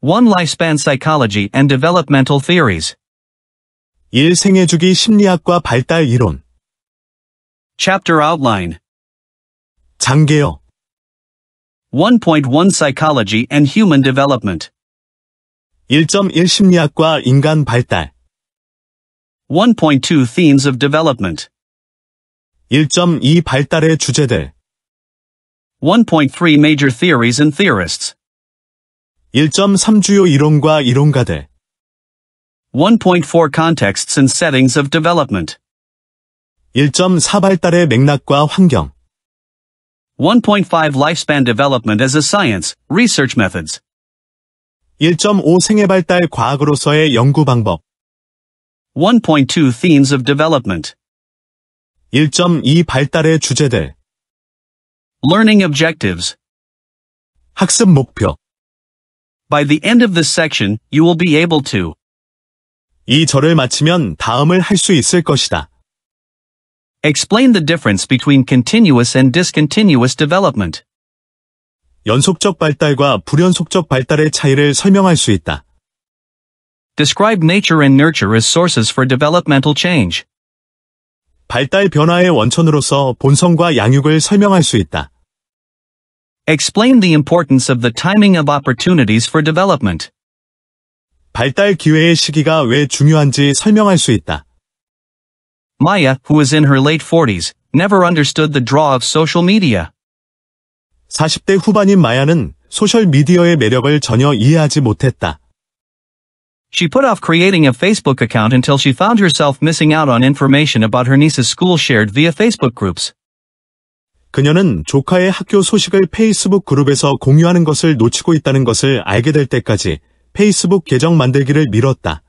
1. Lifespan Psychology and Developmental Theories. 1. 생애주기 심리학과 발달 이론. Chapter Outline. 장개요. 1.1 Psychology and Human Development. 1.1 심리학과 인간 발달. 1.2 Themes of Development. 1.2 발달의 주제들. 1.3 Major Theories and Theorists. 1.3 주요 이론과 이론가들. 1.4 Contexts and Settings of Development. 1.4 발달의 맥락과 환경. 1.5 Lifespan Development as a Science, Research Methods. 1.5 생애 발달 과학으로서의 연구 방법. 1.2 Themes of Development. 1.2 발달의 주제들. Learning Objectives. 학습 목표. By the end of this section, you will be able to 이 절을 마치면 다음을 할 수 있을 것이다. explain the difference between continuous and discontinuous development. 연속적 발달과 불연속적 발달의 차이를 설명할 수 있다. Describe nature and nurture as sources for developmental change. 발달 변화의 원천으로서 본성과 양육을 설명할 수 있다. Explain the importance of the timing of opportunities for development. 발달 기회의 시기가 왜 중요한지 설명할 수 있다. Maya, who is in her late 40s, never understood the draw of social media. 40대 후반인 마야는 소셜미디어의 매력을 전혀 이해하지 못했다. She put off creating a Facebook account until she found herself missing out on information about her niece's school shared via Facebook groups. 그녀는 조카의 학교 소식을 페이스북 그룹에서 공유하는 것을 놓치고 있다는 것을 알게 될 때까지 페이스북 계정 만들기를 미뤘다.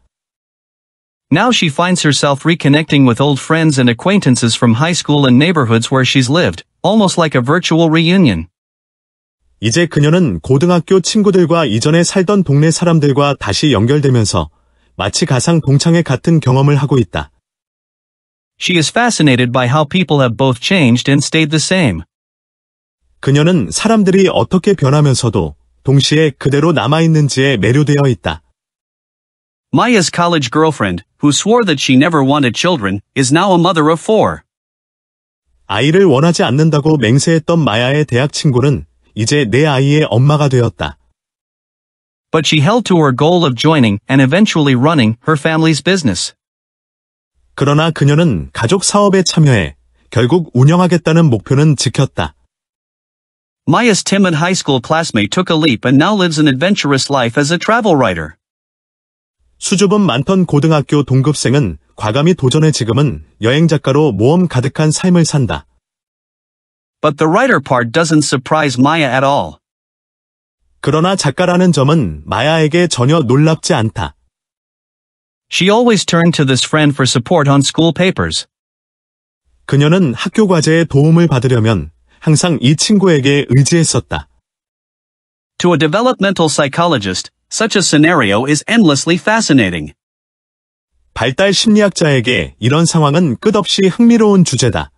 Now she finds herself reconnecting with old friends and acquaintances from high school and neighborhoods where she's lived, almost like a virtual reunion. 이제 그녀는 고등학교 친구들과 이전에 살던 동네 사람들과 다시 연결되면서 마치 가상 동창회 같은 경험을 하고 있다. She is fascinated by how people have both changed and stayed the same. 그녀는 사람들이 어떻게 변하면서도 동시에 그대로 남아있는지에 매료되어 있다. Maya's college girlfriend, who swore that she never wanted children, is now a mother of 4. 아이를 원하지 않는다고 맹세했던 마야의 대학 친구는 이제 내 아이의 엄마가 되었다. But she held to her goal of joining and eventually running her family's business. 그러나 그녀는 가족 사업에 참여해 결국 운영하겠다는 목표는 지켰다. Maya's timid high school classmate took a leap and now lives an adventurous life as a travel writer. 수줍음 많던 고등학교 동급생은 과감히 도전해 지금은 여행 작가로 모험 가득한 삶을 산다. But the writer part doesn't surprise Maya at all. 그러나 작가라는 점은 마야에게 전혀 놀랍지 않다. She always turned to this friend for support on school papers. 그녀는 학교 과제에 도움을 받으려면 항상 이 친구에게 의지했었다. To a developmental psychologist, such a scenario is endlessly fascinating. 발달 심리학자에게 이런 상황은 끝없이 흥미로운 주제다.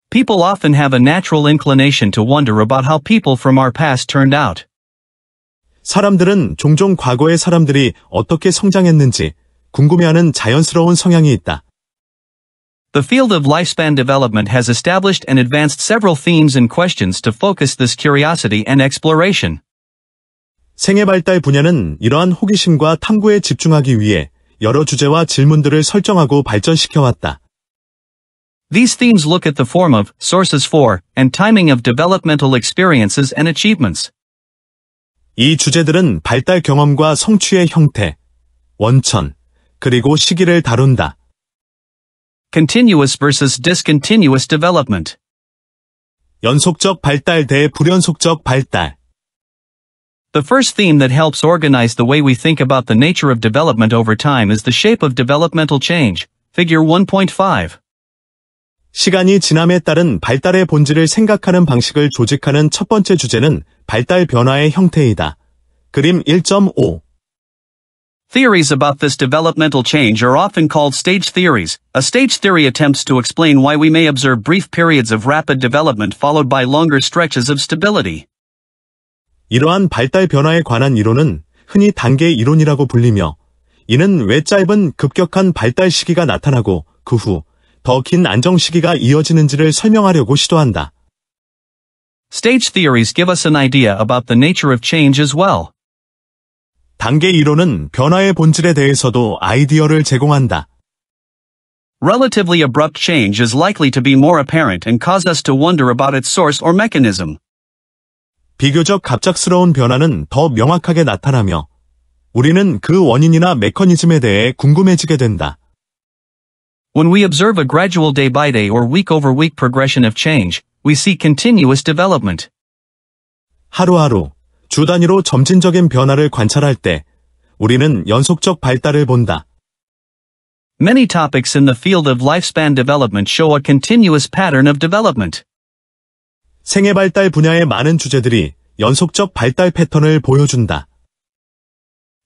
People often have a natural inclination to wonder about how people from our past turned out. 사람들은 종종 과거의 사람들이 어떻게 성장했는지 궁금해하는 자연스러운 성향이 있다. The field of lifespan development has established and advanced several themes and questions to focus this curiosity and exploration. 생애 발달 분야는 이러한 호기심과 탐구에 집중하기 위해 여러 주제와 질문들을 설정하고 발전시켜왔다. These themes look at the form of, sources for, and timing of developmental experiences and achievements. 이 주제들은 발달 경험과 성취의 형태, 원천, 그리고 시기를 다룬다. Continuous versus discontinuous development. 연속적 발달 대 불연속적 발달. The first theme that helps organize the way we think about the nature of development over time is the shape of developmental change, figure 1.5. 시간이 지남에 따른 발달의 본질을 생각하는 방식을 조직하는 첫 번째 주제는 발달 변화의 형태이다. 그림 1.5. Theories about this developmental change are often called stage theories. A stage theory attempts to explain why we may observe brief periods of rapid development followed by longer stretches of stability. 이러한 발달 변화에 관한 이론은 흔히 단계 이론이라고 불리며, 이는 왜 짧은 급격한 발달 시기가 나타나고 그 후 더 긴 안정 시기가 이어지는지를 설명하려고 시도한다. Stage theories give us an idea about the nature of change as well. 단계 이론은 변화의 본질에 대해서도 아이디어를 제공한다. Relatively abrupt change is likely to be more apparent and cause us to wonder about its source or mechanism. 비교적 갑작스러운 변화는 더 명확하게 나타나며 우리는 그 원인이나 메커니즘에 대해 궁금해지게 된다. When we observe a gradual day-by-day or week-over-week progression of change, we see continuous development. 하루하루, 주 단위로 점진적인 변화를 관찰할 때 우리는 연속적 발달을 본다. Many topics in the field of lifespan development show a continuous pattern of development. 생애 발달 분야의 많은 주제들이 연속적 발달 패턴을 보여준다.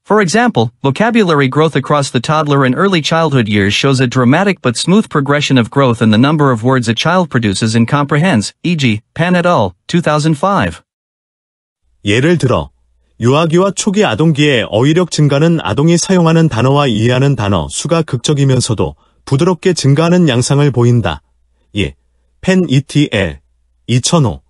For example, vocabulary growth across the toddler and early childhood years shows a dramatic but smooth progression of growth in the number of words a child produces and comprehends, e.g., Pan et al., 2005. 예를 들어, 유아기와 초기 아동기의 어휘력 증가는 아동이 사용하는 단어와 이해하는 단어 수가 극적이면서도 부드럽게 증가하는 양상을 보인다. 예, 펜 et. 2005.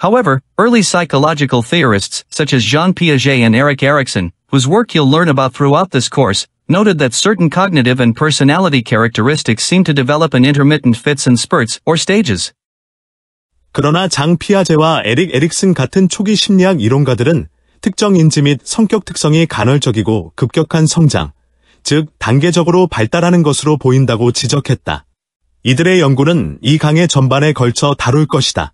However, early psychological theorists such as Jean Piaget and Erik Erikson, whose work you'll learn about throughout this course, noted that certain cognitive and personality characteristics seem to develop in intermittent fits and spurts or stages. 그러나 장 피아제와 에릭 에릭슨 같은 초기 심리학 이론가들은 특정 인지 및 성격 특성이 간헐적이고 급격한 성장, 즉 단계적으로 발달하는 것으로 보인다고 지적했다. 이들의 연구는 이 강의 전반에 걸쳐 다룰 것이다.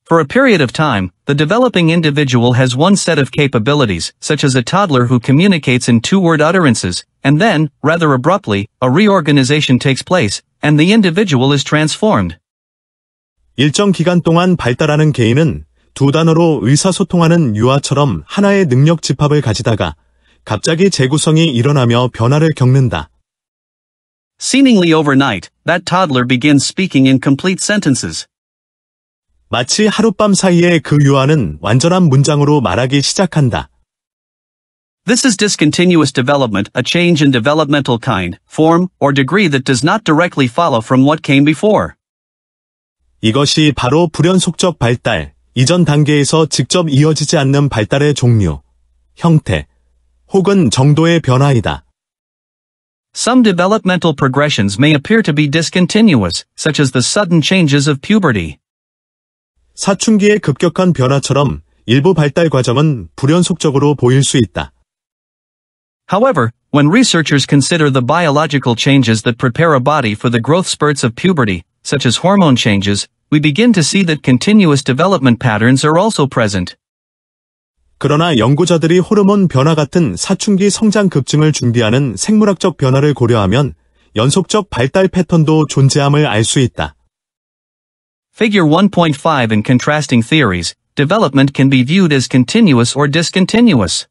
For a period of time, the developing individual has one set of capabilities, such as a toddler who communicates in two-word utterances, and then, rather abruptly, a reorganization takes place, and the individual is transformed. 일정 기간 동안 발달하는 개인은 두 단어로 의사소통하는 유아처럼 하나의 능력 집합을 가지다가 갑자기 재구성이 일어나며 변화를 겪는다. Seemingly overnight, that toddler begins speaking in complete sentences. 마치 하룻밤 사이에 그 유아는 완전한 문장으로 말하기 시작한다. This is discontinuous development, a change in developmental kind, form, or degree that does not directly follow from what came before. 이것이 바로 불연속적 발달, 이전 단계에서 직접 이어지지 않는 발달의 종류, 형태, 혹은 정도의 변화이다. Some developmental progressions may appear to be discontinuous, such as the sudden changes of puberty. 사춘기의 급격한 변화처럼 일부 발달 과정은 불연속적으로 보일 수 있다. However, when researchers consider the biological changes that prepare a body for the growth spurts of puberty, such as hormone changes, we begin to see that continuous development patterns are also present. 그러나 연구자들이 호르몬 변화 같은 사춘기 성장 급증을 준비하는 생물학적 변화를 고려하면 연속적 발달 패턴도 존재함을 알 수 있다. Figure 1.5 in contrasting theories, development can be viewed as continuous or discontinuous.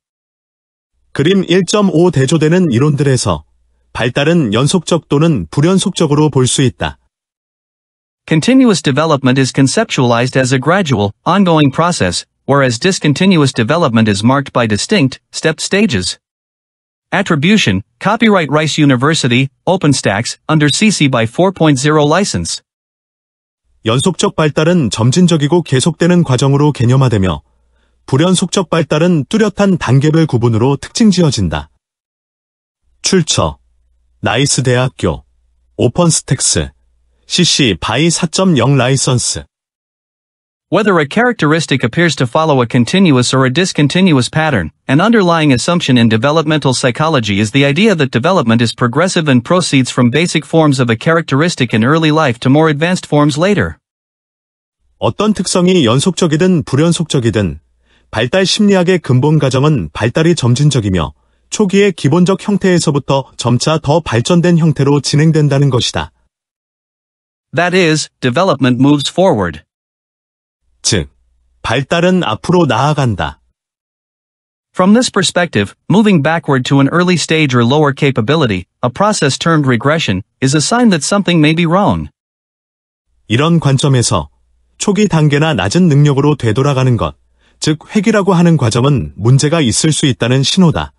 그림 1.5 대조되는 이론들에서 발달은 연속적 또는 불연속적으로 볼 수 있다. Continuous development is conceptualized as a gradual, ongoing process, whereas discontinuous development is marked by distinct, stepped stages. Attribution, Copyright Rice University, OpenStax, under CC by 4.0 license. 연속적 발달은 점진적이고 계속되는 과정으로 개념화되며 불연속적 발달은 뚜렷한 단계별 구분으로 특징지어진다. 출처 나이스 대학교 오픈스택스 CC by 4.0 라이선스 Whether a characteristic appears to follow a continuous or a discontinuous pattern, an underlying assumption in developmental psychology is the idea that development is progressive and proceeds from basic forms of a characteristic in early life to more advanced forms later. 어떤 특성이 연속적이든 불연속적이든 발달 심리학의 근본 가정은 발달이 점진적이며 초기의 기본적 형태에서부터 점차 더 발전된 형태로 진행된다는 것이다. That is, development moves forward. 즉, 발달은 앞으로 나아간다. From this perspective, moving backward to an early stage or lower capability, a process termed regression, is a sign that something may be wrong. 이런 관점에서 초기 단계나 낮은 능력으로 되돌아가는 것, 즉 획이라고 하는 과정은 문제가 있을 수 있다는 신호다.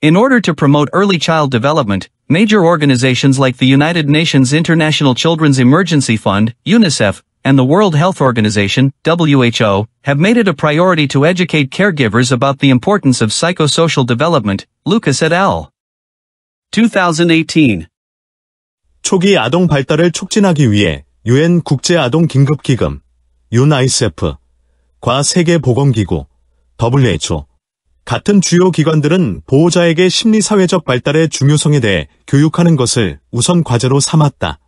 In order to promote early child development, major organizations like the United Nations International Children's Emergency Fund, UNICEF, and the World Health Organization, WHO, have made it a priority to educate caregivers about the importance of psychosocial development, Lucas et al. 2018. 초기 아동 발달을 촉진하기 위해 UN 국제아동긴급기금, UNICEF,과 세계보건기구, WHO, 같은 주요 기관들은 보호자에게 심리사회적 발달의 중요성에 대해 교육하는 것을 우선 과제로 삼았다.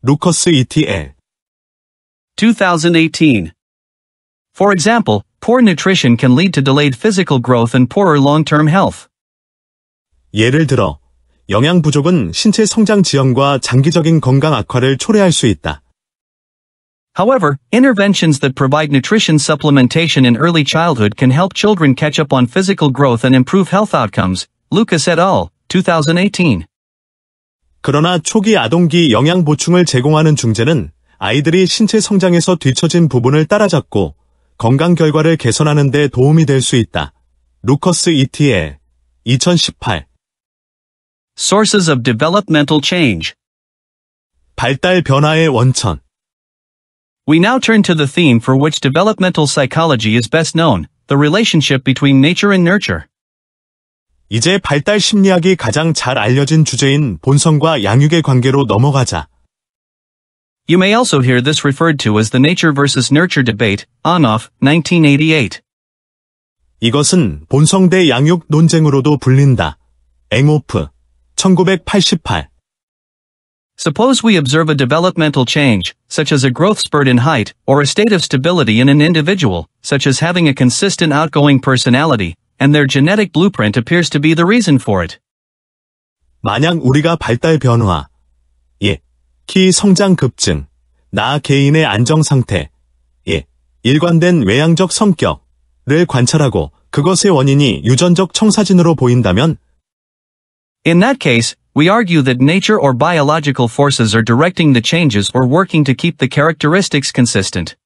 루커스 et. 2018. For example, poor nutrition can lead to delayed physical growth and poorer long-term health. 예를 들어, 영양 부족은 신체 성장 지연과 장기적인 건강 악화를 초래할 수 있다. However, interventions that provide nutrition supplementation in early childhood can help children catch up on physical growth and improve health outcomes. Lucas et al. 2018. 그러나 초기 아동기 영양 보충을 제공하는 중재는 아이들이 신체 성장에서 뒤처진 부분을 따라잡고 건강 결과를 개선하는 데 도움이 될 수 있다. 루커스 et. 2018. Sources of developmental change. 발달 변화의 원천. We now turn to the theme for which developmental psychology is best known, the relationship between nature and nurture. 이제 발달 심리학이 가장 잘 알려진 주제인 본성과 양육의 관계로 넘어가자. You may also hear this referred to as the nature versus nurture debate, Onoff, 1988. 이것은 본성 대 양육 논쟁으로도 불린다. 앵오프, 1988. Suppose we observe a developmental change, such as a growth spurt in height, or a state of stability in an individual, such as having a consistent outgoing personality, and their genetic blueprint appears to be the reason for it. 만약 우리가 발달 변화, 키 성장 급증, 나 개인의 안정 상태, 일관된 외향적 성격을 관찰하고 그것의 원인이 유전적 청사진으로 보인다면, In that case, we argue that nature or biological forces are directing the changes or working to keep the characteristics consistent.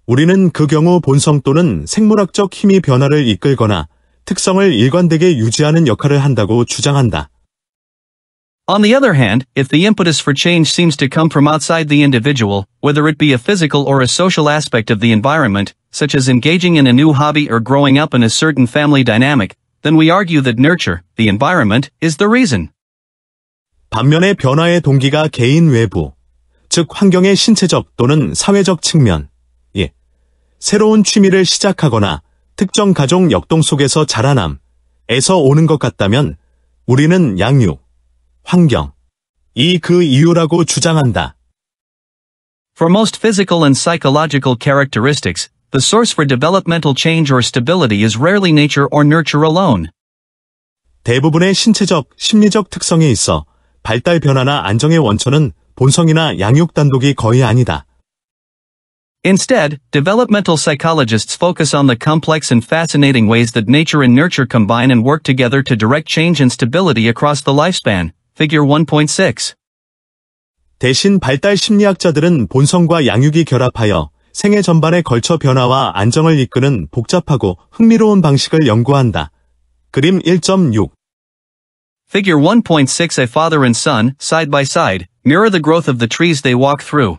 우리는 그 경우 본성 또는 생물학적 힘이 변화를 이끌거나 특성을 일관되게 유지하는 역할을 한다고 주장한다. On the other hand, if the impetus for change seems to come from outside the individual, whether it be a physical or a social aspect of the environment, such as engaging in a new hobby or growing up in a certain family dynamic, then we argue that nurture, the environment, is the reason. 반면에 변화의 동기가 개인 외부, 즉 환경의 신체적 또는 사회적 측면, 새로운 취미를 시작하거나 특정 가족 역동 속에서 자라남에서 오는 것 같다면 우리는 양육, 환경이 그 이유라고 주장한다. For most physical and psychological characteristics, the source for developmental change or stability is rarely nature or nurture alone. 대부분의 신체적, 심리적 특성에 있어 발달 변화나 안정의 원천은 본성이나 양육 단독이 거의 아니다. Instead, developmental psychologists focus on the complex and fascinating ways that nature and nurture combine and work together to direct change and stability across the lifespan. Figure 1.6. 대신 발달 심리학자들은 본성과 양육이 결합하여 생애 전반에 걸쳐 변화와 안정을 이끄는 복잡하고 흥미로운 방식을 연구한다. 그림 1.6. Figure 1.6. A father and son, side by side, mirror the growth of the trees they walk through.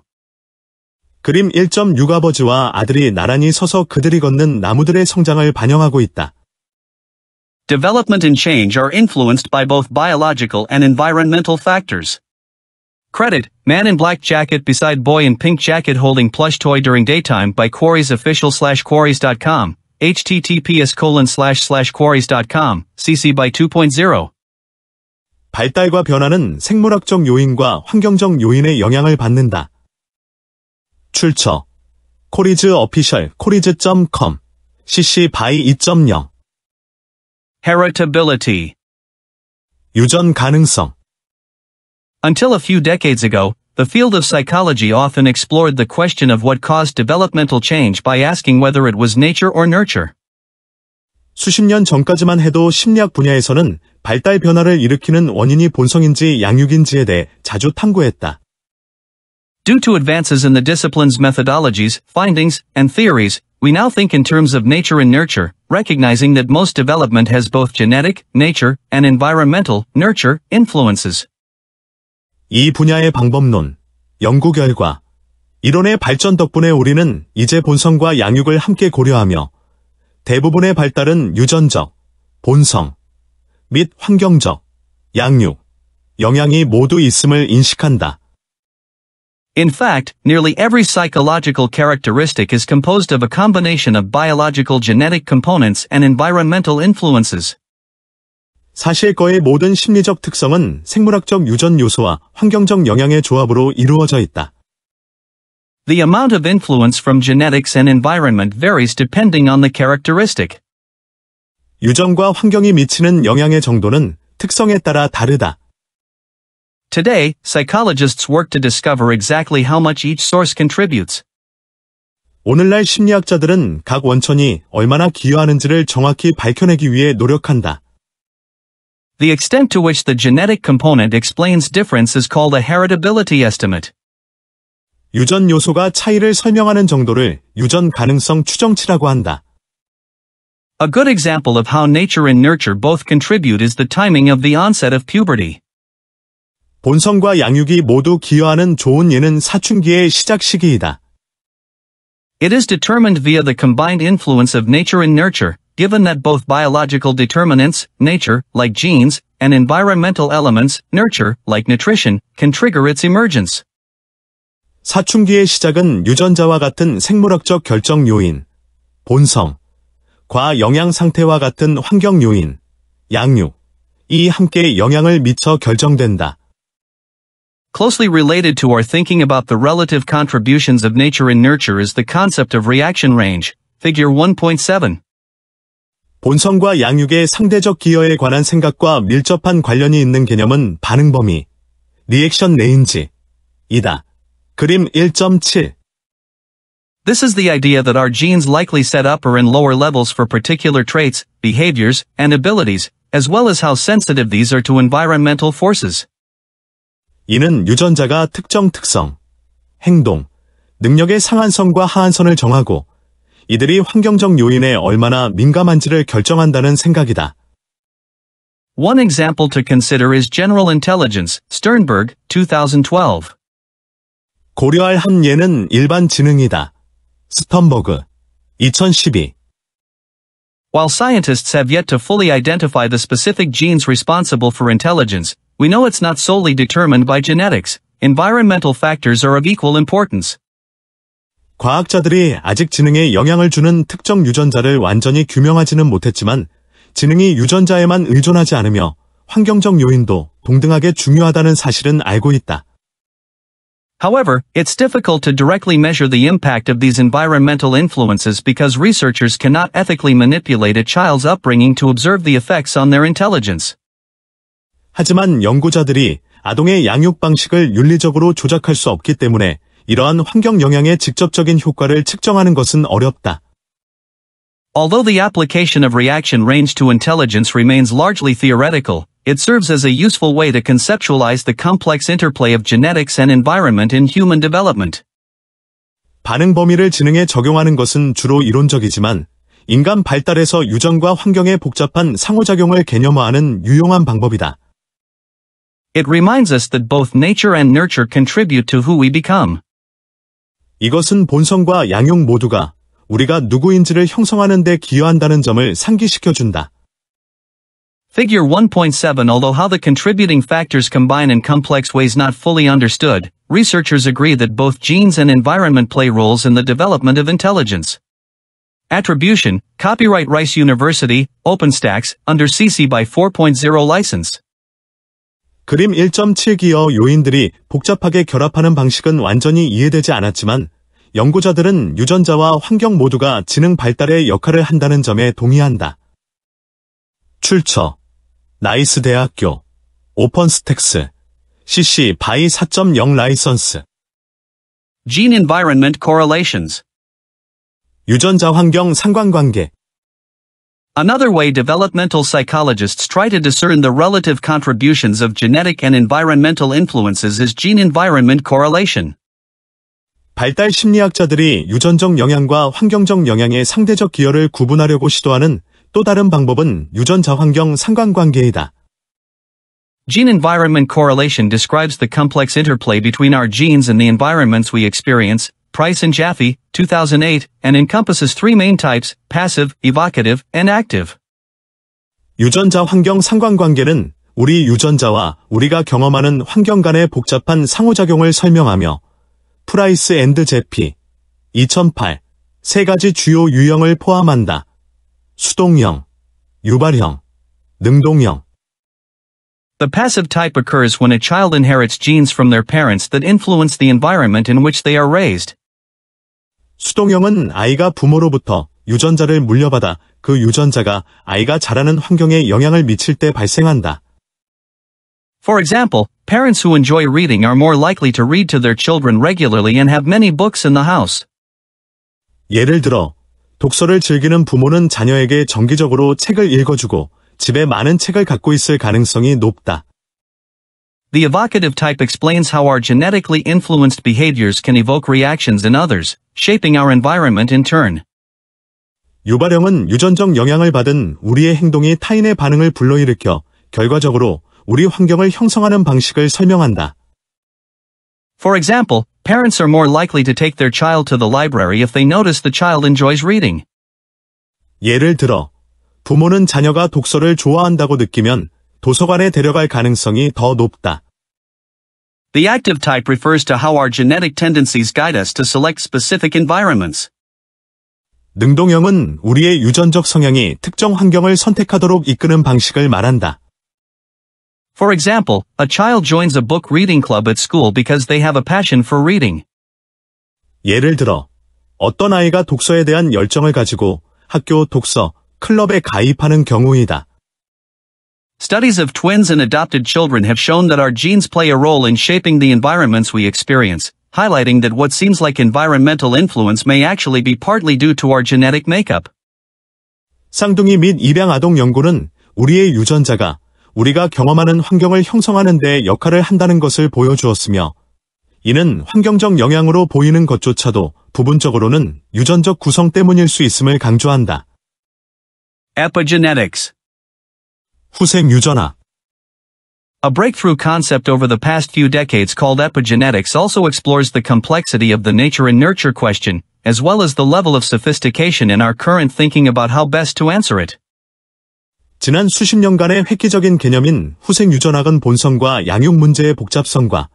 그림 1.6. 아버지와 아들이 나란히 서서 그들이 걷는 나무들의 성장을 반영하고 있다. Development and change are influenced by both biological and environmental factors. Credit, Man in Black Jacket beside Boy in Pink Jacket holding plush toy during daytime by Quarries official /Quarries.com, https://quarries.com, cc by 2.0. 발달과 변화는 생물학적 요인과 환경적 요인의 영향을 받는다. 출처 코리즈 어피셜 코리즈.com cc by 2.0 Heritability. 유전 가능성. Until a few decades ago, the field of psychology often explored the question of what caused developmental change by asking whether it was nature or nurture. 수십 년 전까지만 해도 심리학 분야에서는 발달 변화를 일으키는 원인이 본성인지 양육인지에 대해 자주 탐구했다. Due to advances in the discipline's methodologies, findings, and theories, we now think in terms of nature and nurture, recognizing that most development has both genetic, nature, and environmental, nurture, influences. 이 분야의 방법론, 연구 결과, 이론의 발전 덕분에 우리는 이제 본성과 양육을 함께 고려하며 대부분의 발달은 유전적, 본성, 및 환경적, 양육, 영향이 모두 있음을 인식한다. In fact, nearly every psychological characteristic is composed of a combination of biological genetic components and environmental influences. 사실 거의 모든 심리적 특성은 생물학적 유전 요소와 환경적 영향의 조합으로 이루어져 있다. The amount of influence from genetics and environment varies depending on the characteristic. 유전과 환경이 미치는 영향의 정도는 특성에 따라 다르다. Today, psychologists work to discover exactly how much each source contributes. 오늘날 심리학자들은 각 원천이 얼마나 기여하는지를 정확히 밝혀내기 위해 노력한다. The extent to which the genetic component explains difference is called a heritability estimate. 유전 요소가 차이를 설명하는 정도를 유전 가능성 추정치라고 한다. A good example of how nature and nurture both contribute is the timing of the onset of puberty. 본성과 양육이 모두 기여하는 좋은 예는 사춘기의 시작 시기이다. It is determined via the combined influence of nature and nurture, given that both biological determinants, nature, like genes, and environmental elements, nurture, like nutrition, can trigger its emergence. 사춘기의 시작은 유전자와 같은 생물학적 결정 요인, 본성, 과 영양 상태와 같은 환경 요인, 양육이 함께 영향을 미쳐 결정된다. Closely related to our thinking about the relative contributions of nature and nurture is the concept of reaction range, figure 1.7. 본성과 양육의 상대적 기여에 관한 생각과 밀접한 관련이 있는 개념은 반응 범위, 리액션 레인지이다. 그림 1.7. This is the idea that our genes likely set upper and lower levels for particular traits, behaviors, and abilities, as well as how sensitive these are to environmental forces. 이는 유전자가 특정 특성, 행동, 능력의 상한선과 하한선을 정하고 이들이 환경적 요인에 얼마나 민감한지를 결정한다는 생각이다. One example to consider is general intelligence, Sternberg, 2012. 고려할 한 예는 일반 지능이다. 스턴버그, 2012. While scientists have yet to fully identify the specific genes responsible for intelligence, we know it's not solely determined by genetics. Environmental factors are of equal importance. 과학자들이 아직 지능에 영향을 주는 특정 유전자를 완전히 규명하지는 못했지만 지능이 유전자에만 의존하지 않으며 환경적 요인도 동등하게 중요하다는 사실은 알고 있다. However, it's difficult to directly measure the impact of these environmental influences because researchers cannot ethically manipulate a child's upbringing to observe the effects on their intelligence. 하지만 연구자들이 아동의 양육 방식을 윤리적으로 조작할 수 없기 때문에 이러한 환경 영향의 직접적인 효과를 측정하는 것은 어렵다. Although the application of reaction range to intelligence remains largely theoretical, it serves as a useful way to conceptualize the complex interplay of genetics and environment in human development. 반응 범위를 지능에 적용하는 것은 주로 이론적이지만 인간 발달에서 유전과 환경의 복잡한 상호작용을 개념화하는 유용한 방법이다. It reminds us that both nature and nurture contribute to who we become. 이것은 본성과 양육 모두가 우리가 누구인지를 형성하는 데 기여한다는 점을 상기시켜준다. Figure 1.7 Although how the contributing factors combine in complex ways not fully understood, researchers agree that both genes and environment play roles in the development of intelligence. Attribution, copyright Rice University, OpenStax, under CC by 4.0 license. 그림 1.7 기여 요인들이 복잡하게 결합하는 방식은 완전히 이해되지 않았지만 연구자들은 유전자와 환경 모두가 지능 발달에 역할을 한다는 점에 동의한다. 출처 나이스 대학교 오펀스택스 CC by 4.0 라이선스 Gene Environment Correlations. 유전자 환경 상관관계 Another way developmental psychologists try to discern the relative contributions of genetic and environmental influences is gene-environment correlation. 발달 심리학자들이 유전적 영향과 환경적 영향의 상대적 기여를 구분하려고 시도하는 또 다른 방법은 유전자-환경 상관관계이다. Gene-environment correlation describes the complex interplay between our genes and the environments we experience, Price and Jaffe, 2008, and encompasses three main types, passive, evocative, and active. 유전자-환경 상관관계는 우리 유전자와 우리가 경험하는 환경 간의 복잡한 상호작용을 설명하며 프라이스 앤드 제피, 2008, 세 가지 주요 유형을 포함한다. 수동형, 유발형, 능동형. The passive type occurs when a child inherits genes from their parents that influence the environment in which they are raised. 수동형은 아이가 부모로부터 유전자를 물려받아 그 유전자가 아이가 자라는 환경에 영향을 미칠 때 발생한다. For example, parents who enjoy reading are more likely to read to their children regularly and have many books in the house. 예를 들어, 독서를 즐기는 부모는 자녀에게 정기적으로 책을 읽어주고 집에 많은 책을 갖고 있을 가능성이 높다. The evocative type explains how our genetically influenced behaviors can evoke reactions in others, shaping our environment in turn. 유발형은 유전적 영향을 받은 우리의 행동이 타인의 반응을 불러일으켜 결과적으로 우리 환경을 형성하는 방식을 설명한다. For example, parents are more likely to take their child to the library if they notice the child enjoys reading. 예를 들어, 부모는 자녀가 독서를 좋아한다고 느끼면 도서관에 데려갈 가능성이 더 높다. The active type refers to how our genetic tendencies guide us to select specific environments. 능동형은 우리의 유전적 성향이 특정 환경을 선택하도록 이끄는 방식을 말한다. For example, a child joins a book reading club at school because they have a passion for reading. 예를 들어, 어떤 아이가 독서에 대한 열정을 가지고 학교 독서 클럽에 가입하는 경우이다. Studies of twins and adopted children have shown that our genes play a role in shaping the environments we experience, highlighting that what seems like environmental influence may actually be partly due to our genetic makeup. 쌍둥이 및 입양 아동 연구는 우리의 유전자가 우리가 경험하는 환경을 형성하는 데 역할을 한다는 것을 보여주었으며, 이는 환경적 영향으로 보이는 것조차도 부분적으로는 유전적 구성 때문일 수 있음을 강조한다. Epigenetics. 후생 유전학. A breakthrough concept over the past few decades called epigenetics also explores the complexity of the nature and nurture question, as well as the level of sophistication in our current thinking about how best to answer it. 지난 수십 년간의 획기적인 개념인 후생 유전학은 본성과 양육 문제의 복잡성과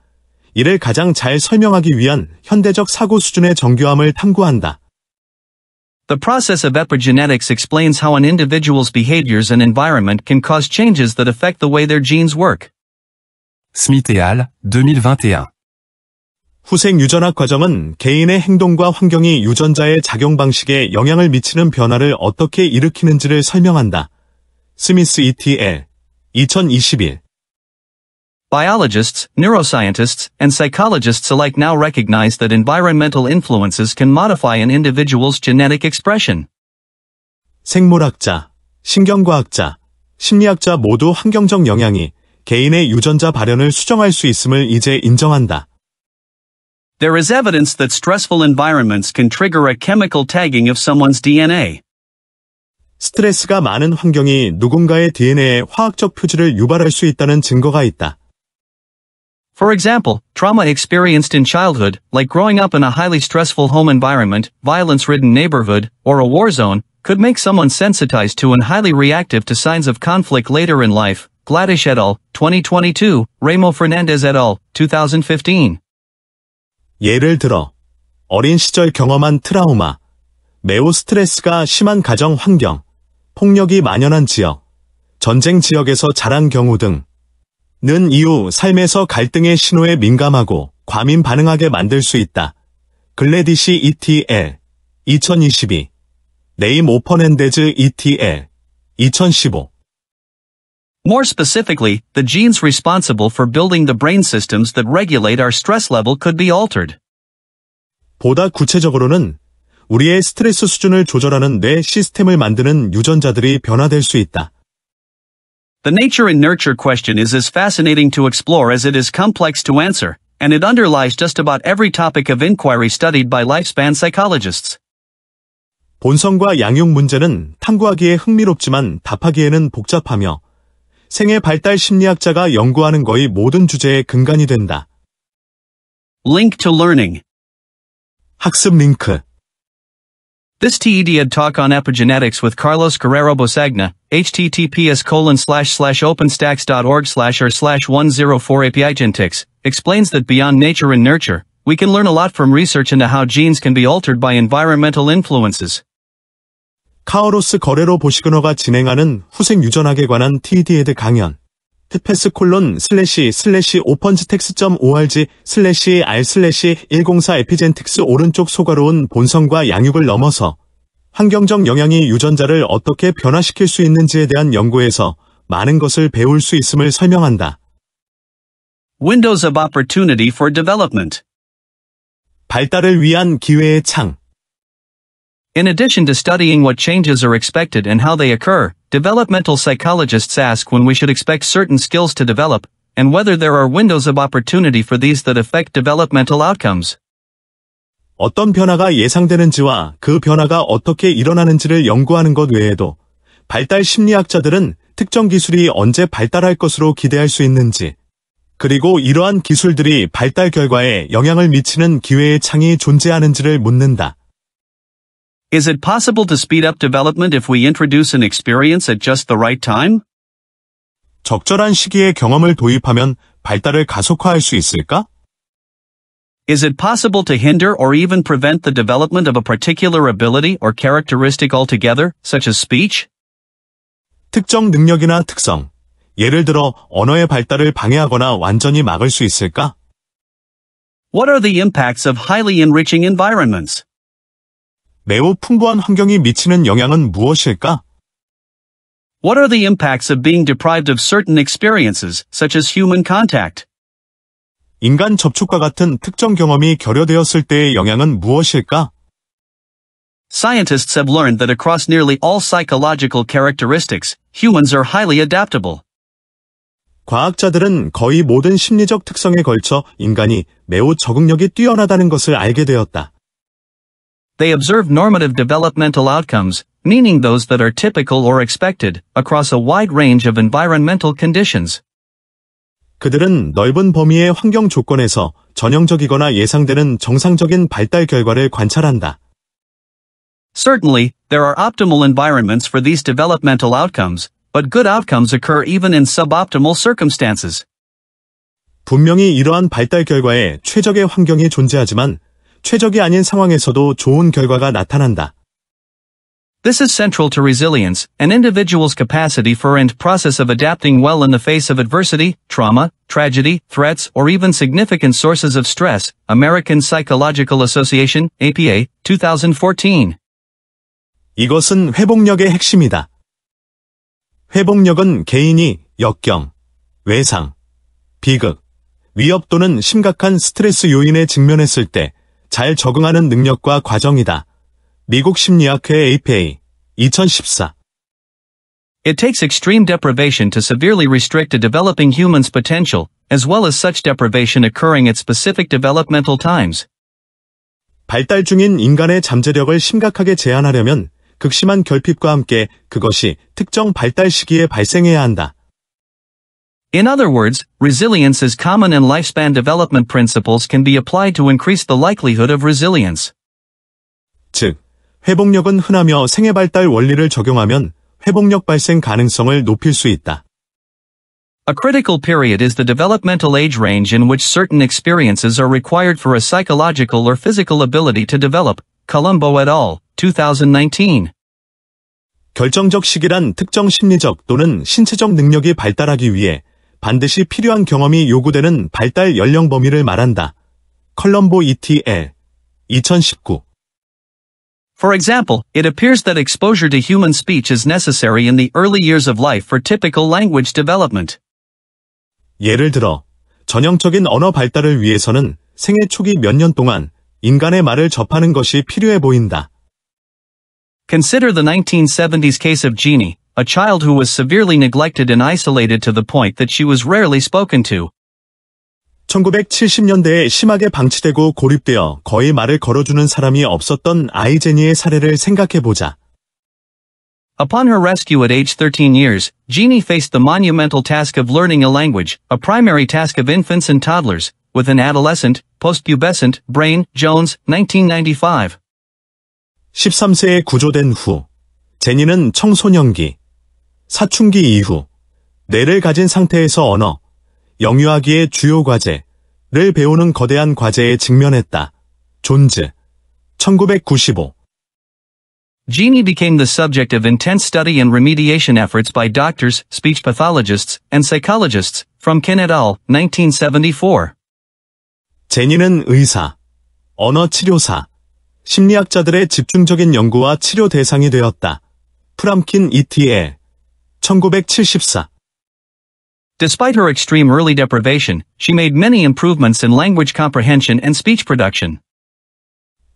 이를 가장 잘 설명하기 위한 현대적 사고 수준의 정교함을 탐구한다. The process of epigenetics explains how an individual's behaviors and environment can cause changes that affect the way their genes work. Smith et al., 2021. 후생 유전학 과정은 개인의 행동과 환경이 유전자의 작용 방식에 영향을 미치는 변화를 어떻게 일으키는지를 설명한다. 스미스 et. 2021. Biologists, neuroscientists, and psychologists alike now recognize that environmental influences can modify an individual's genetic expression. 생물학자, 신경과학자, 심리학자 모두 환경적 영향이 개인의 유전자 발현을 수정할 수 있음을 이제 인정한다. There is evidence that stressful environments can trigger a chemical tagging of someone's DNA. 스트레스가 많은 환경이 누군가의 DNA에 화학적 표지를 유발할 수 있다는 증거가 있다. For example, trauma experienced in childhood, like growing up in a highly stressful home environment, violence-ridden neighborhood, or a war zone, could make someone sensitized to and highly reactive to signs of conflict later in life. Gladish et al., 2022, Ramo Fernandez et al., 2015. 예를 들어, 어린 시절 경험한 트라우마, 매우 스트레스가 심한 가정 환경, 폭력이 만연한 지역, 전쟁 지역에서 자란 경우 등는 이후 삶에서 갈등의 신호에 민감하고 과민 반응하게 만들 수 있다. 글래디시 et. 2022. 네임 오퍼넨데즈 et. 2015. More specifically, the genes responsible for building the brain systems that regulate our stress level could be altered. 보다 구체적으로는 우리의 스트레스 수준을 조절하는 뇌 시스템을 만드는 유전자들이 변화될 수 있다. The nature and nurture question is as fascinating to explore as it is complex to answer, and it underlies just about every topic of inquiry studied by lifespan psychologists. 본성과 양육 문제는 탐구하기에 흥미롭지만 답하기에는 복잡하며 생애 발달 심리학자가 연구하는 거의 모든 주제의 근간이 된다. Link to learning. 학습 링크. This TED talk on epigenetics with Carlos Guerrero Bosagna, https://openstacks.org/r/104 APIgenetics, explains that beyond nature and nurture, we can learn a lot from research into how genes can be altered by environmental influences. 카오로스 거레로 보시그너가 진행하는 후생 유전학에 관한 TED 강연. tps://openstex.org/r/104 에피젠틱스 오른쪽 소괄호은 본성과 양육을 넘어서 환경적 영향이 유전자를 어떻게 변화시킬 수 있는지에 대한 연구에서 많은 것을 배울 수 있음을 설명한다. Windows of opportunity for development. 발달을 위한 기회의 창. In addition to studying what changes are expected and how they occur, developmental psychologists ask when we should expect certain skills to develop, and whether there are windows of opportunity for these that affect developmental outcomes. 어떤 변화가 예상되는지와 그 변화가 어떻게 일어나는지를 연구하는 것 외에도 발달 심리학자들은 특정 기술이 언제 발달할 것으로 기대할 수 있는지, 그리고 이러한 기술들이 발달 결과에 영향을 미치는 기회의 창이 존재하는지를 묻는다. Is it possible to speed up development if we introduce an experience at just the right time? 적절한 시기에 경험을 도입하면 발달을 가속화할 수 있을까? Is it possible to hinder or even prevent the development of a particular ability or characteristic altogether, such as speech? 특정 능력이나 특성, 예를 들어 언어의 발달을 방해하거나 완전히 막을 수 있을까? What are the impacts of highly enriching environments? 매우 풍부한 환경이 미치는 영향은 무엇일까? What are the impacts of being deprived of certain experiences, such as human contact? 인간 접촉과 같은 특정 경험이 결여되었을 때의 영향은 무엇일까? Scientists have learned that across nearly all psychological characteristics, humans are highly adaptable. 과학자들은 거의 모든 심리적 특성에 걸쳐 인간이 매우 적응력이 뛰어나다는 것을 알게 되었다. They observe normative developmental outcomes, meaning those that are typical or expected, across a wide range of environmental conditions. 그들은 넓은 범위의 환경 조건에서 전형적이거나 예상되는 정상적인 발달 결과를 관찰한다. Certainly, there are optimal environments for these developmental outcomes, but good outcomes occur even in suboptimal circumstances. 분명히 이러한 발달 결과에 최적의 환경이 존재하지만 최적이 아닌 상황에서도 좋은 결과가 나타난다. This is central to resilience, an individual's capacity for and process of adapting well in the face of adversity, trauma, tragedy, threats, or even significant sources of stress. American Psychological Association, APA, 2014. 이것은 회복력의 핵심이다. 회복력은 개인이 역경, 외상, 비극, 위협 또는 심각한 스트레스 요인에 직면했을 때 잘 적응하는 능력과 과정이다. 미국 심리학회 APA, 2014. It takes extreme deprivation to severely restrict a developing human's potential, as well as such deprivation occurring at specific developmental times. 발달 중인 인간의 잠재력을 심각하게 제한하려면 극심한 결핍과 함께 그것이 특정 발달 시기에 발생해야 한다. In other words, resilience is common and lifespan development principles can be applied to increase the likelihood of resilience. 즉, 회복력은 흔하며 생애 발달 원리를 적용하면 회복력 발생 가능성을 높일 수 있다. A critical period is the developmental age range in which certain experiences are required for a psychological or physical ability to develop. Colombo et al., 2019. 결정적 시기란 특정 심리적 또는 신체적 능력이 발달하기 위해 반드시 필요한 경험이 요구되는 발달 연령 범위를 말한다. 컬럼보 et.al. 2019. For example, it appears that exposure to human speech is necessary in the early years of life for typical language development. 예를 들어, 전형적인 언어 발달을 위해서는 생애 초기 몇 년 동안 인간의 말을 접하는 것이 필요해 보인다. Consider the 1970s case of Jeannie, a child who was severely neglected and isolated to the point that she was rarely spoken to. 1970년대에 심하게 방치되고 고립되어 거의 말을 걸어주는 사람이 없었던 아이제니의 사례를 생각해보자. Upon her rescue at age 13 years, Jeannie faced the monumental task of learning a language, a primary task of infants and toddlers, with an adolescent, postpubescent, brain. Jones, 1995. 13세에 구조된 후, 제니는 청소년기, 사춘기 이후, 뇌를 가진 상태에서 언어, 영유아기의 주요 과제를 배우는 거대한 과제에 직면했다. 존즈, 1995. Jeannie became the subject of intense study and remediation efforts by doctors, speech pathologists, and psychologists, from Kin et al., 1974. 제니는 의사, 언어 치료사, 심리학자들의 집중적인 연구와 치료 대상이 되었다. 프람킨 et. 1974. Despite her extreme early deprivation, she made many improvements in language comprehension and speech production.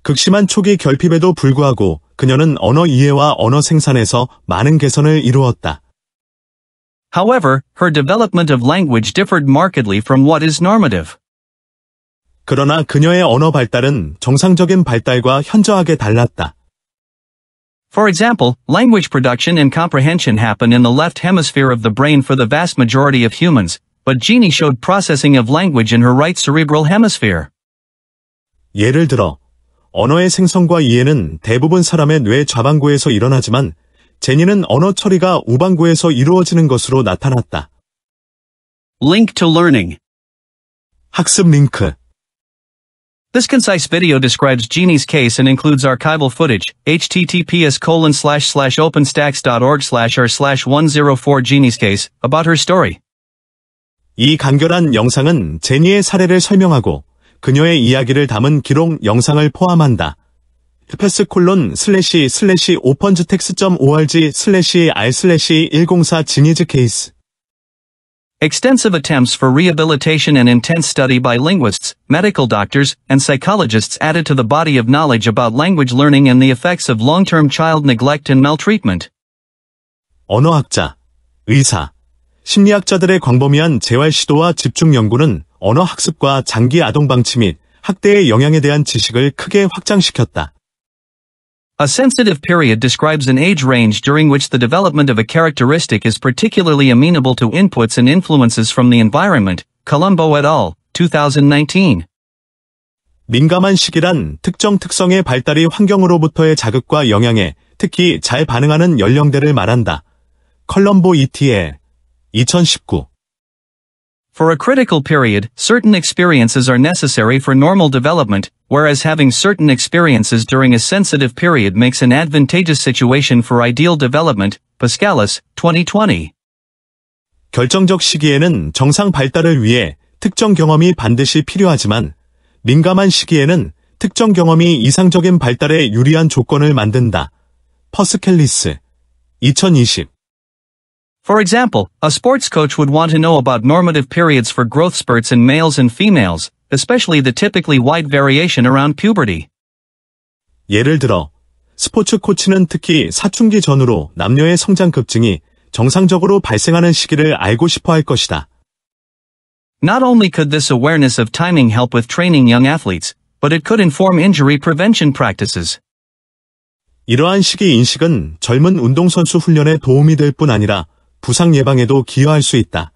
극심한 초기 결핍에도 불구하고 그녀는 언어 이해와 언어 생산에서 많은 개선을 이루었다. However, her development of language differed markedly from what is normative. 그러나 그녀의 언어 발달은 정상적인 발달과 현저하게 달랐다. For example, language production and comprehension happen in the left hemisphere of the brain for the vast majority of humans, but Jeannie showed processing of language in her right cerebral hemisphere. 예를 들어, 언어의 생성과 이해는 대부분 사람의 뇌 좌반구에서 일어나지만 제니는 언어 처리가 우반구에서 이루어지는 것으로 나타났다. Link to learning. 학습 링크. This concise video describes Jeannie's case and includes archival footage, https://openstacks.org/r/104 Jeannie's case, about her story. 이 간결한 영상은 제니의 사례를 설명하고 그녀의 이야기를 담은 기록 영상을 포함한다. fs://opentext.org/r/104 Jeannie's case. Extensive attempts for rehabilitation and intense study by linguists, medical doctors, and psychologists added to the body of knowledge about language learning and the effects of long-term child neglect and maltreatment. 언어학자, 의사, 심리학자들의 광범위한 재활 시도와 집중 연구는 언어 학습과 장기 아동 방치 및 학대의 영향에 대한 지식을 크게 확장시켰다. A sensitive period describes an age range during which the development of a characteristic is particularly amenable to inputs and influences from the environment. Colombo et al., 2019. 민감한 시기란 특정 특성의 발달이 환경으로부터의 자극과 영향에 특히 잘 반응하는 연령대를 말한다. 컬럼보 et. 2019. For a critical period, certain experiences are necessary for normal development, whereas having certain experiences during a sensitive period makes an advantageous situation for ideal development. Pascalis, 2020. 결정적 시기에는 정상 발달을 위해 특정 경험이 반드시 필요하지만 민감한 시기에는 특정 경험이 이상적인 발달에 유리한 조건을 만든다. 퍼스켈리스, 2020. For example, a sports coach would want to know about normative periods for growth spurts in males and females, especially the typically wide variation around puberty. 예를 들어, 스포츠 코치는 특히 사춘기 전후로 남녀의 성장 급증이 정상적으로 발생하는 시기를 알고 싶어 할 것이다. Not only could this awareness of timing help with training young athletes, but it could inform injury prevention practices. 이러한 시기 인식은 젊은 운동선수 훈련에 도움이 될 뿐 아니라 부상 예방에도 기여할 수 있다.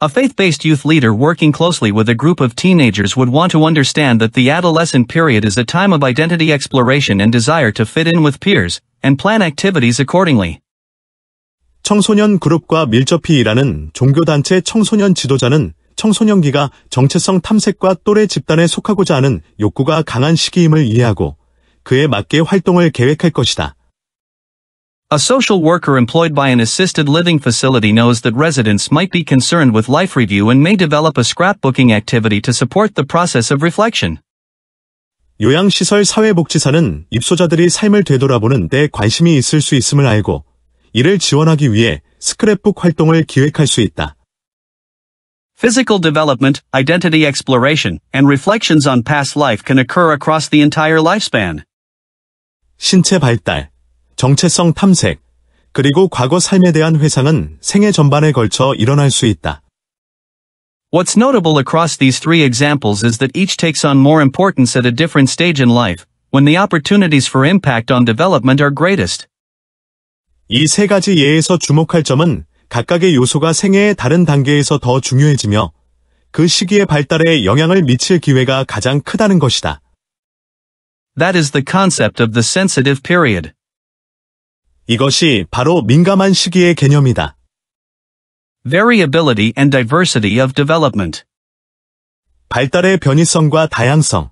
A faith-based youth leader working closely with a group of teenagers would want to understand that the adolescent period is a time of identity exploration and desire to fit in with peers, and plan activities accordingly. 청소년 그룹과 밀접히 일하는 종교단체 청소년 지도자는 청소년기가 정체성 탐색과 또래 집단에 속하고자 하는 욕구가 강한 시기임을 이해하고 그에 맞게 활동을 계획할 것이다. A social worker employed by an assisted living facility knows that residents might be concerned with life review and may develop a scrapbooking activity to support the process of reflection. 요양시설 사회복지사는 입소자들이 삶을 되돌아보는 데 관심이 있을 수 있음을 알고 이를 지원하기 위해 스크랩북 활동을 기획할 수 있다. Physical development, identity exploration, and reflections on past life can occur across the entire lifespan. 신체 발달, 정체성 탐색, 그리고 과거 삶에 대한 회상은 생애 전반에 걸쳐 일어날 수 있다. What's notable across these three examples is that each takes on more importance at a different stage in life, when the opportunities for impact on development are greatest. 이 세 가지 예에서 주목할 점은 각각의 요소가 생애의 다른 단계에서 더 중요해지며 그 시기의 발달에 영향을 미칠 기회가 가장 크다는 것이다. That is the concept of the sensitive period. 이것이 바로 민감한 시기의 개념이다. Variability and diversity of development. 발달의 변이성과 다양성.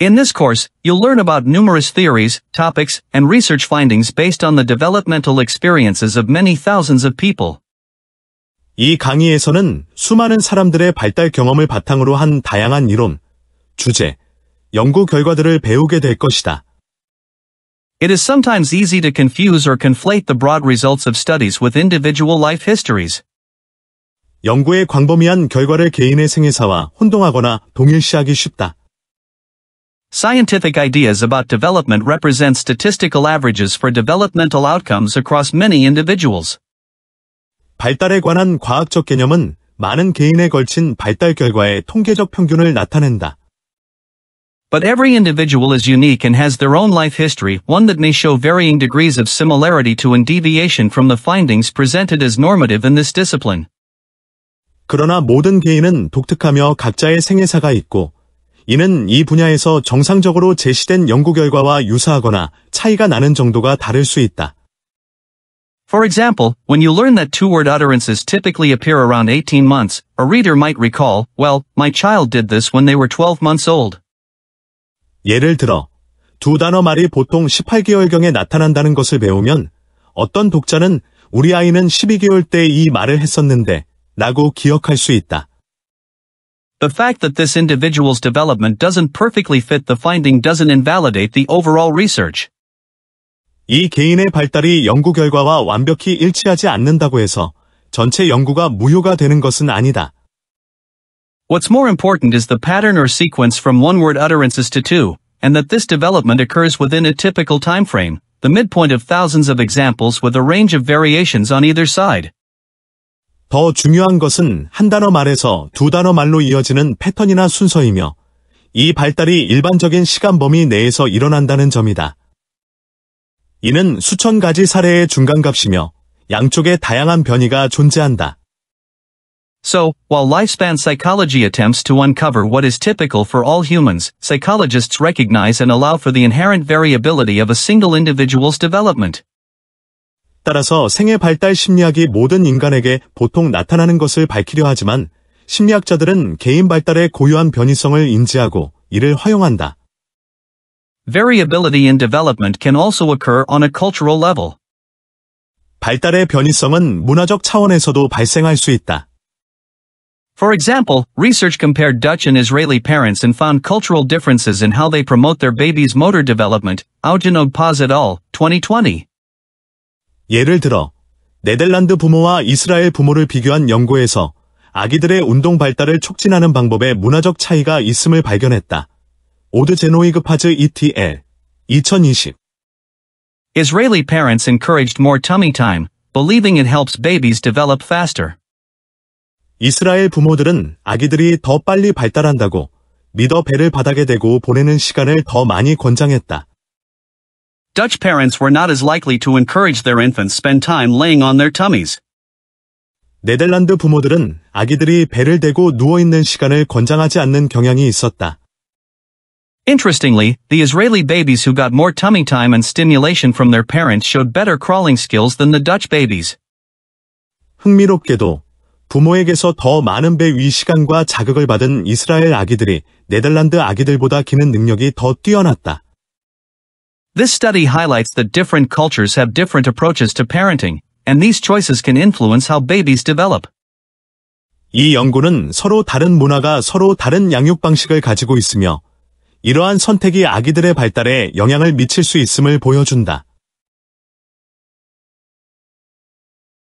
In this course, you'll learn about numerous theories, topics, and research findings based on the developmental experiences of many thousands of people. 이 강의에서는 수많은 사람들의 발달 경험을 바탕으로 한 다양한 이론, 주제, 연구 결과들을 배우게 될 것이다. It is sometimes easy to confuse or conflate the broad results of studies with individual life histories. 연구의 광범위한 결과를 개인의 생애사와 혼동하거나 동일시하기 쉽다. Scientific ideas about development represent statistical averages for developmental outcomes across many individuals. 발달에 관한 과학적 개념은 많은 개인에 걸친 발달 결과의 통계적 평균을 나타낸다. But every individual is unique and has their own life history, one that may show varying degrees of similarity to and deviation from the findings presented as normative in this discipline. 그러나 모든 개인은 독특하며 각자의 생애사가 있고, 이는 이 분야에서 정상적으로 제시된 연구 결과와 유사하거나 차이가 나는 정도가 다를 수 있다. For example, when you learn that two-word utterances typically appear around 18 months, a reader might recall, well, my child did this when they were 12 months old. 예를 들어, 두 단어 말이 보통 18개월경에 나타난다는 것을 배우면 어떤 독자는 우리 아이는 12개월 때 이 말을 했었는데 라고 기억할 수 있다. The fact that this individual's development doesn't perfectly fit the finding doesn't invalidate the overall research. 이 개인의 발달이 연구 결과와 완벽히 일치하지 않는다고 해서 전체 연구가 무효가 되는 것은 아니다. What's more important is the pattern or sequence from one-word utterances to two, and that this development occurs within a typical time frame, the midpoint of thousands of examples with a range of variations on either side. 더 중요한 것은 한 단어 말에서 두 단어 말로 이어지는 패턴이나 순서이며 이 발달이 일반적인 시간 범위 내에서 일어난다는 점이다. 이는 수천 가지 사례의 중간값이며 양쪽에 다양한 변이가 존재한다. So, while lifespan psychology attempts to uncover what is typical for all humans, psychologists recognize and allow for the inherent variability of a single individual's development. 따라서 생애 발달 심리학이 모든 인간에게 보통 나타나는 것을 밝히려 하지만 심리학자들은 개인 발달의 고유한 변이성을 인지하고 이를 허용한다. Variability in development can also occur on a cultural level. 발달의 변이성은 문화적 차원에서도 발생할 수 있다. For example, research compared Dutch and Israeli parents and found cultural differences in how they promote their baby's motor development. Augenode Paz et al., 2020. 예를 들어, 네덜란드 부모와 이스라엘 부모를 비교한 연구에서 아기들의 운동 발달을 촉진하는 방법에 문화적 차이가 있음을 발견했다. 오드제노이그 파즈 ETL, 2020. Israeli parents encouraged more tummy time, believing it helps babies develop faster. 이스라엘 부모들은 아기들이 더 빨리 발달한다고 믿어 배를 바닥에 대고 보내는 시간을 더 많이 권장했다. Dutch parents were not as likely to encourage their infants spend time laying on their tummies. 네덜란드 부모들은 아기들이 배를 대고 누워있는 시간을 권장하지 않는 경향이 있었다. Interestingly, the Israeli babies who got more tummy time and stimulation from their parents showed better crawling skills than the Dutch babies. 흥미롭게도 부모에게서 더 많은 배 위 시간과 자극을 받은 이스라엘 아기들이 네덜란드 아기들보다 기는 능력이 더 뛰어났다. This study highlights that different cultures have different approaches to parenting, and these choices can influence how babies develop. 이 연구는 서로 다른 문화가 서로 다른 양육 방식을 가지고 있으며 이러한 선택이 아기들의 발달에 영향을 미칠 수 있음을 보여준다.